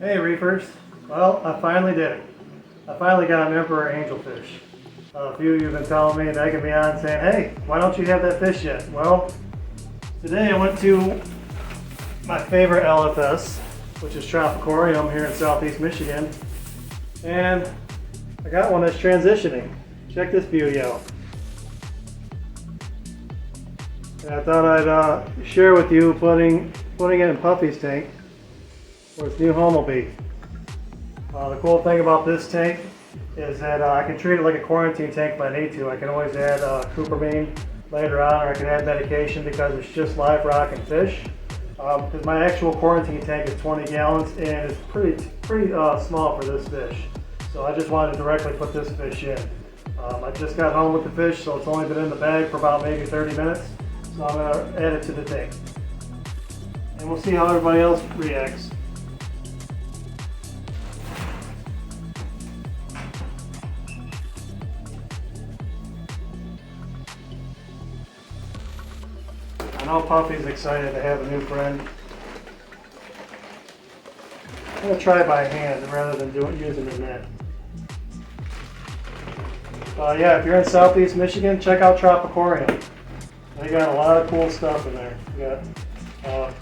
Hey Reefers, well I finally did it. I finally got an emperor angelfish. A few of you have been telling me, egging me on, saying, hey, why don't you have that fish yet? Well, today I went to my favorite LFS, which is aquarium here in southeast Michigan, and I got one that's transitioning. Check this beauty out. And I thought I'd share with you putting it in Puffy's tank, where its new home will be. The cool thing about this tank is that I can treat it like a quarantine tank if I need to. I can always add cupramine later on, or I can add medication because it's just live rock and fish. Because my actual quarantine tank is 20 gallons and it's pretty small for this fish. So I just wanted to directly put this fish in. I just got home with the fish, so it's only been in the bag for about maybe 30 minutes. So I'm going to add it to the tank. And we'll see how everybody else reacts. I know Puffy's excited to have a new friend. I'm going to try it by hand rather than using the net. Yeah, if you're in southeast Michigan, check out aquarium. They got a lot of cool stuff in there. You got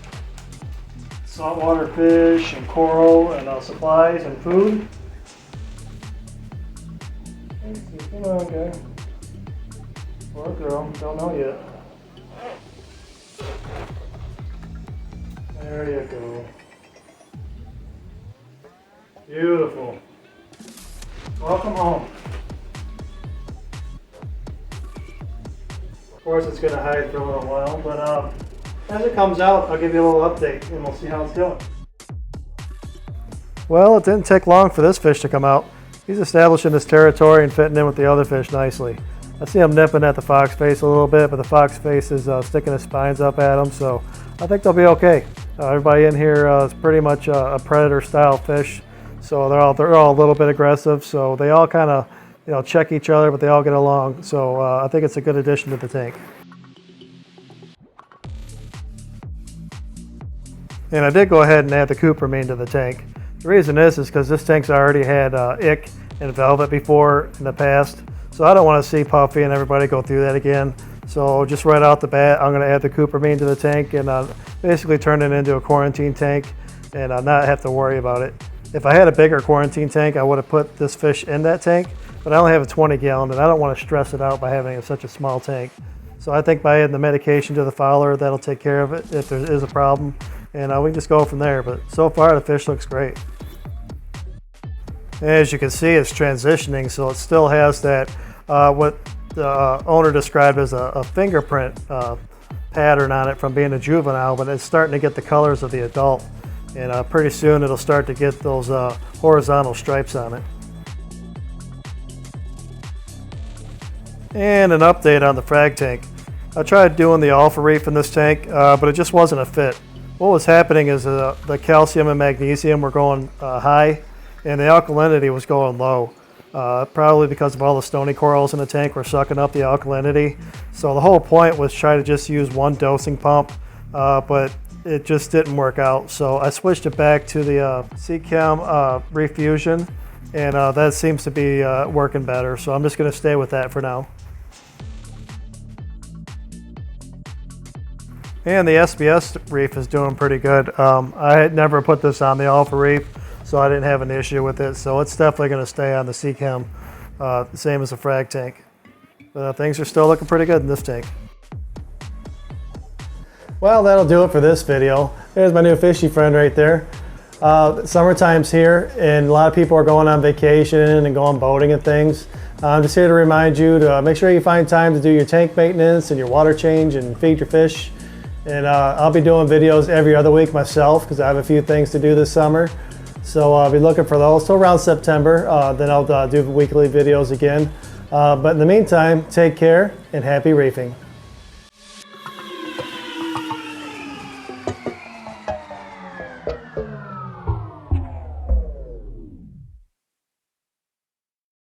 saltwater fish and coral and supplies and food. Come on, guy. Or girl, don't know yet. There you go. Beautiful. Welcome home. Of course it's going to hide for a little while, but as it comes out, I'll give you a little update and we'll see how it's doing. Well, it didn't take long for this fish to come out. He's establishing his territory and fitting in with the other fish nicely. I see him nipping at the fox face a little bit, but the fox face is sticking his spines up at him, so I think they'll be okay. Everybody in here is pretty much a predator style fish, so they're all a little bit aggressive, so they all kind of check each other, but they all get along, so I think it's a good addition to the tank. And I did go ahead and add the cupramine to the tank. The reason is because this tank's already had ick and velvet before in the past, so I don't want to see Puffy and everybody go through that again. So just right out the bat, I'm going to add the cupramine to the tank and basically turn it into a quarantine tank and not have to worry about it. If I had a bigger quarantine tank, I would have put this fish in that tank, but I only have a 20 gallon and I don't want to stress it out by having such a small tank. So I think by adding the medication to the fowler, that'll take care of it if there is a problem, and we can just go from there. But so far the fish looks great. As you can see, it's transitioning, so it still has that what the owner described as a fingerprint pattern on it from being a juvenile, but it's starting to get the colors of the adult, and pretty soon it'll start to get those horizontal stripes on it. And an update on the Frag tank. I tried doing the alpha reef in this tank, but it just wasn't a fit. What was happening is the calcium and magnesium were going high, and the alkalinity was going low. Probably because of all the stony corals in the tank were sucking up the alkalinity. So the whole point was try to just use one dosing pump, but it just didn't work out. So I switched it back to the Seachem Refusion, and that seems to be working better. So I'm just going to stay with that for now. And the SBS reef is doing pretty good. I had never put this on the alpha reef, so I didn't have an issue with it. So it's definitely going to stay on the Seachem, same as the Frag tank. But things are still looking pretty good in this tank. Well, that'll do it for this video. There's my new fishy friend right there. Summertime's here, and a lot of people are going on vacation and going boating and things. I'm just here to remind you to make sure you find time to do your tank maintenance and your water change and feed your fish. And I'll be doing videos every other week myself because I have a few things to do this summer. So I'll be looking for those till around September. Then I'll do weekly videos again. But in the meantime, take care and happy reefing.